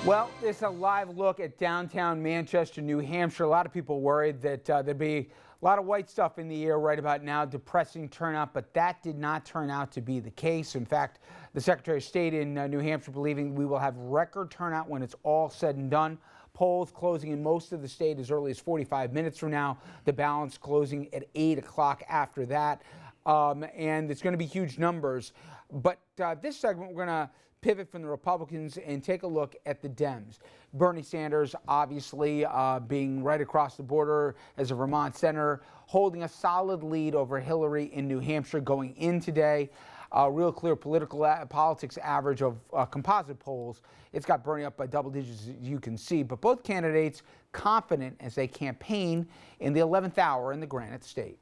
Well, it's a live look at downtown Manchester, New Hampshire. A lot of people worried that there'd be a lot of white stuff in the air right about now, depressing turnout, but that did not turn out to be the case. In fact, the Secretary of State in New Hampshire believing we will have record turnout when it's all said and done. Polls closing in most of the state as early as 45 minutes from now. The balance closing at 8 o'clock after that. And it's going to be huge numbers. But this segment, we're going to pivot from the Republicans and take a look at the Dems. Bernie Sanders, obviously, being right across the border as a Vermont senator, holding a solid lead over Hillary in New Hampshire going in today. Real clear politics average of composite polls. It's got Bernie up by double digits, as you can see. But both candidates confident as they campaign in the 11th hour in the Granite State.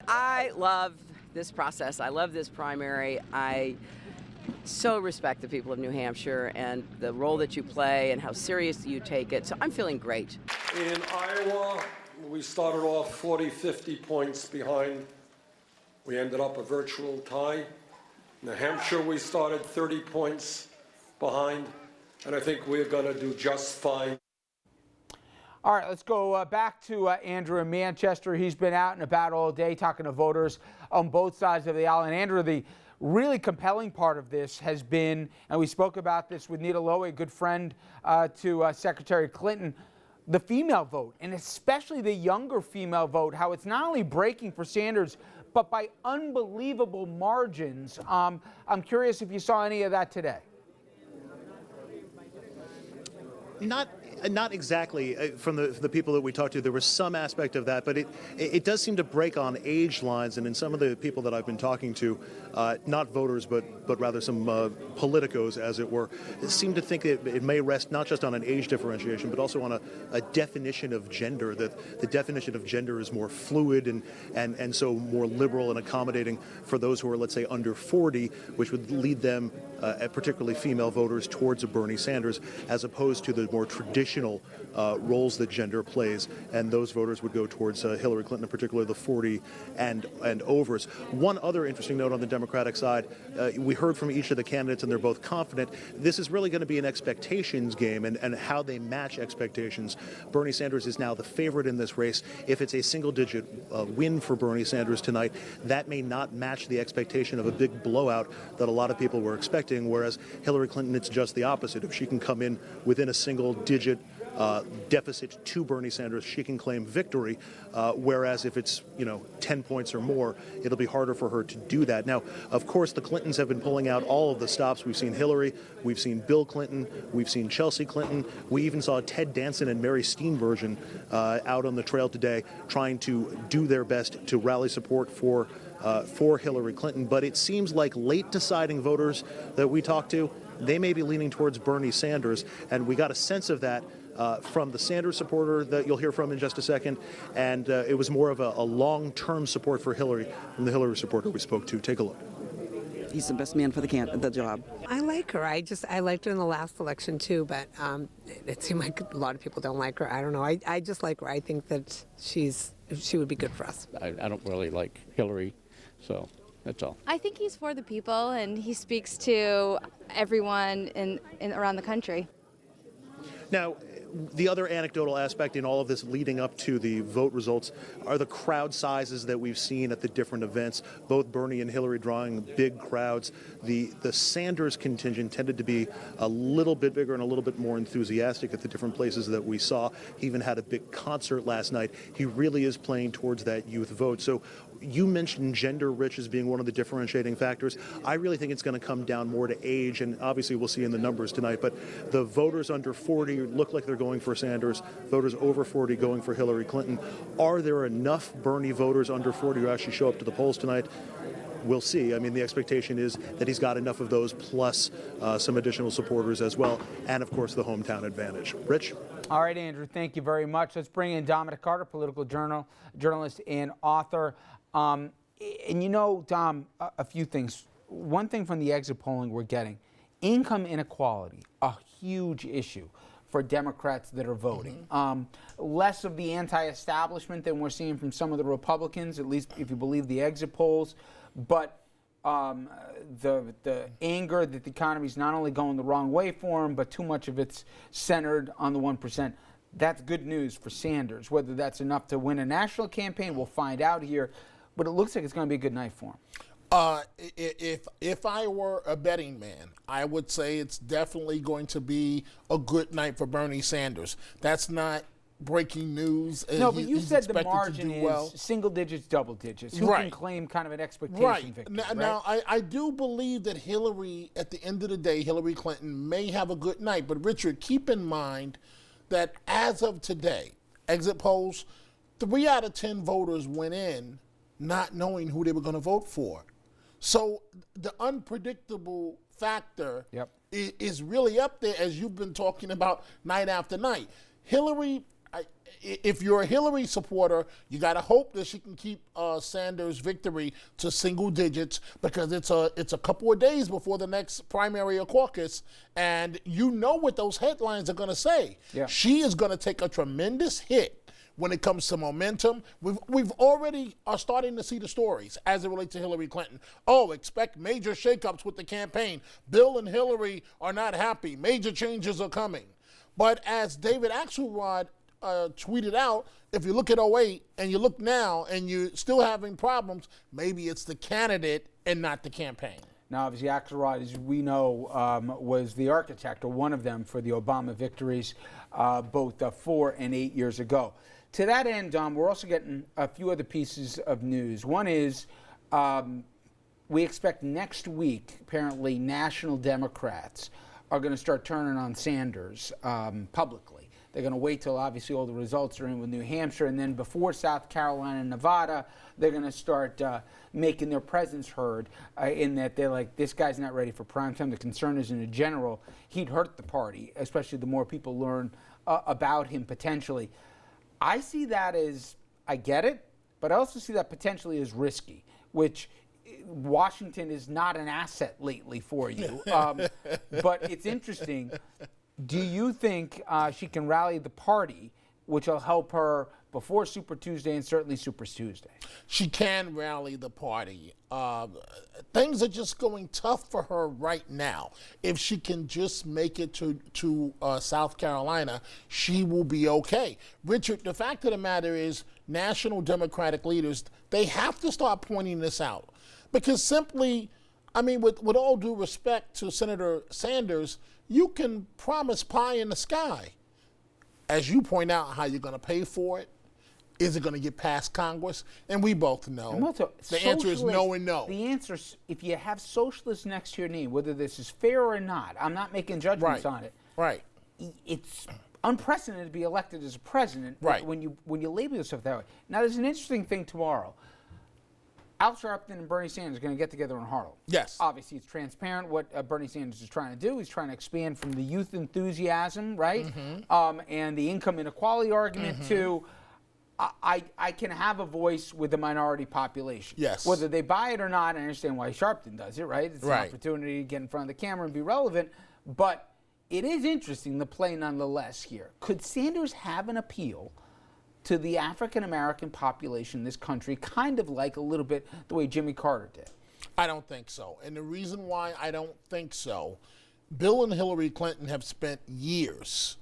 I love this process. I love this primary. I so respect the people of New Hampshire and the role that you play and how serious you take it. So I'm feeling great. In Iowa, we started off 40, 50 points behind. We ended up a virtual tie. New Hampshire, we started 30 points behind, and I think we're going to do just fine. All right, let's go back to Andrew in Manchester. He's been out and about all day talking to voters on both sides of the aisle. And Andrew, the really compelling part of this has been, and we spoke about this with Nita Lowe, a good friend to Secretary Clinton, the female vote, and especially the younger female vote, how it's not only breaking for Sanders, but by unbelievable margins. I'm curious if you saw any of that today. Not exactly from the people that we talked to. There was some aspect of that, but it does seem to break on age lines. And in some of the people that I've been talking to, not voters, but rather some politicos, as it were, seem to think that it may rest not just on an age differentiation, but also on a definition of gender, that the definition of gender is more fluid and so more liberal and accommodating for those who are, let's say, under 40, which would lead them, particularly female voters, towards a Bernie Sanders, as opposed to the more traditional roles that gender plays, and those voters would go towards Hillary Clinton, in particular the 40 and overs. One other interesting note on the Democratic side, we heard from each of the candidates, and they're both confident. This is really going to be an expectations game and how they match expectations. Bernie Sanders is now the favorite in this race. If it's a single-digit win for Bernie Sanders tonight, that may not match the expectation of a big blowout that a lot of people were expecting, whereas Hillary Clinton, it's just the opposite. If she can come in within a single-digit deficit to Bernie Sanders, she can claim victory, whereas if it's 10 points or more, it'll be harder for her to do that. Now, of course, the Clintons have been pulling out all of the stops. We've seen Hillary, we've seen Bill Clinton, we've seen Chelsea Clinton, we even saw Ted Danson and Mary Steenburgen out on the trail today trying to do their best to rally support for Hillary Clinton. But it seems like late deciding voters that we talked to, they may be leaning towards Bernie Sanders, and we got a sense of that from the Sanders supporter that you'll hear from in just a second, and it was more of a long-term support for Hillary from the Hillary supporter we spoke to. Take a look. He's the best man for the job. I like her. I liked her in the last election too, but it seemed like a lot of people don't like her. I don't know. I just like her. I think that she would be good for us. I don't really like Hillary, so that's all. I think he's for the people, and he speaks to everyone in around the country. Now, the other anecdotal aspect in all of this leading up to the vote results are the crowd sizes that we've seen at the different events, both Bernie and Hillary drawing big crowds. The Sanders contingent tended to be a little bit bigger and a little bit more enthusiastic at the different places that we saw. He even had a big concert last night. He really is playing towards that youth vote. So you mentioned gender rich as being one of the differentiating factors. I really think it's going to come down more to age, and obviously we'll see in the numbers tonight, but the voters under 40 look like they're going for Sanders, voters over 40 going for Hillary Clinton. Are there enough Bernie voters under 40 who actually show up to the polls tonight? We'll see. I mean, the expectation is that he's got enough of those, plus some additional supporters as well, and of course the hometown advantage. Rich? All right, Andrew, thank you very much. Let's bring in Dominic Carter, political journalist and author. And Dom, a few things. One thing from the exit polling we're getting, income inequality, a huge issue for Democrats that are voting. Less of the anti-establishment than we're seeing from some of the Republicans, at least if you believe the exit polls. But the anger that the economy is not only going the wrong way for him, but too much of it's centered on the 1%. That's good news for Sanders. Whether that's enough to win a national campaign, we'll find out here. But it looks like it's going to be a good night for him. If I were a betting man, I would say it's definitely going to be a good night for Bernie Sanders. That's not breaking news. No, but you said the margin is single digits, double digits. Who can claim kind of an expectation victory? Now, I do believe that Hillary, at the end of the day, Hillary Clinton may have a good night. But, Richard, keep in mind that as of today, exit polls, 3 out of 10 voters went in not knowing who they were going to vote for. So the unpredictable factor is really up there, as you've been talking about night after night. Hillary, if you're a Hillary supporter, you got to hope that she can keep Sanders' victory to single digits, because it's a couple of days before the next primary or caucus, and you know what those headlines are going to say. Yeah. She is going to take a tremendous hit when it comes to momentum. We've already are starting to see the stories as it relates to Hillary Clinton. Oh, expect major shakeups with the campaign. Bill and Hillary are not happy. Major changes are coming. But as David Axelrod tweeted out, if you look at 08 and you look now and you're still having problems, maybe it's the candidate and not the campaign. Now, obviously, Axelrod, as we know, was the architect, or one of them, for the Obama victories, both 4 and 8 years ago. To that end, we're also getting a few other pieces of news. One is we expect next week, apparently, national Democrats are going to start turning on Sanders publicly. They're going to wait till, obviously, all the results are in with New Hampshire, and then before South Carolina and Nevada, they're going to start making their presence heard in that they're like, this guy's not ready for prime time. The concern is, in general, he'd hurt the party, especially the more people learn about him potentially. I see that as, I get it, but I also see that potentially as risky, which Washington is not an asset lately for you. But it's interesting. Do you think she can rally the party, which will help her before Super Tuesday and certainly Super Tuesday? She can rally the party. Things are just going tough for her right now. If she can just make it to South Carolina, she will be okay. Richard, the fact of the matter is, national Democratic leaders, they have to start pointing this out. Because simply, I mean, with all due respect to Senator Sanders, you can promise pie in the sky. As you point out, how you're going to pay for it. Is it going to get past Congress? And we both know. The answer is no and no. The answer is, if you have socialists next to your name, whether this is fair or not, I'm not making judgments on it. Right. It's unprecedented to be elected as a president when you label yourself that way. Now, there's an interesting thing tomorrow. Al Sharpton and Bernie Sanders are going to get together in Harlem. Yes. Obviously, it's transparent what Bernie Sanders is trying to do. He's trying to expand from the youth enthusiasm, right, and the income inequality argument to I can have a voice with the minority population. Yes. Whether they buy it or not, I understand why Sharpton does it, right? It's an opportunity to get in front of the camera and be relevant. But it is interesting, the play nonetheless here. Could Sanders have an appeal to the African-American population in this country, kind of like a little bit the way Jimmy Carter did? I don't think so. And the reason why I don't think so, Bill and Hillary Clinton have spent years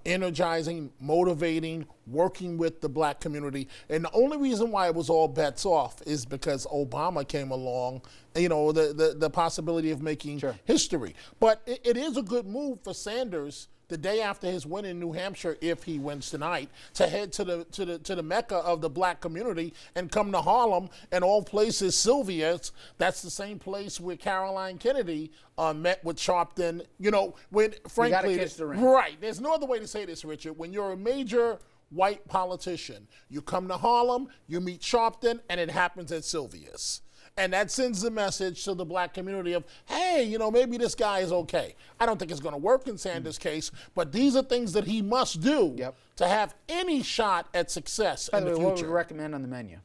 energizing, motivating, working with the black community. And the only reason why it was all bets off is because Obama came along, you know, the possibility of making history. But it is a good move for Sanders the day after his win in New Hampshire, if he wins tonight, to head to the mecca of the black community and come to Harlem, and all places, Sylvia's. That's the same place where Caroline Kennedy met with Sharpton. You know, when frankly, you gotta kiss the ring. Right. There's no other way to say this, Richard. When you're a major white politician, you come to Harlem, you meet Sharpton, and it happens at Sylvia's. And that sends the message to the black community of, hey, you know, maybe this guy is okay. I don't think it's going to work in Sanders' case, but these are things that he must do to have any shot at success in the future. What would you recommend on the menu?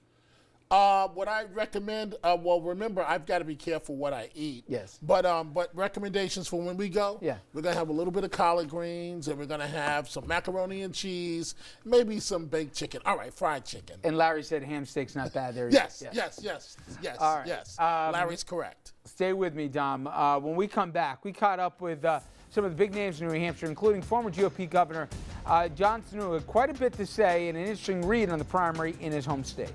What I recommend, well, remember, I've got to be careful what I eat. Yes. But recommendations for when we go, Yeah. we're going to have a little bit of collard greens, and we're going to have some macaroni and cheese, maybe some baked chicken. All right, fried chicken. And Larry said ham steak's not bad there. Yes. All right. Yes. Larry's correct. Stay with me, Dom. When we come back, we caught up with some of the big names in New Hampshire, including former GOP Governor John Sununu, who had quite a bit to say and an interesting read on the primary in his home state.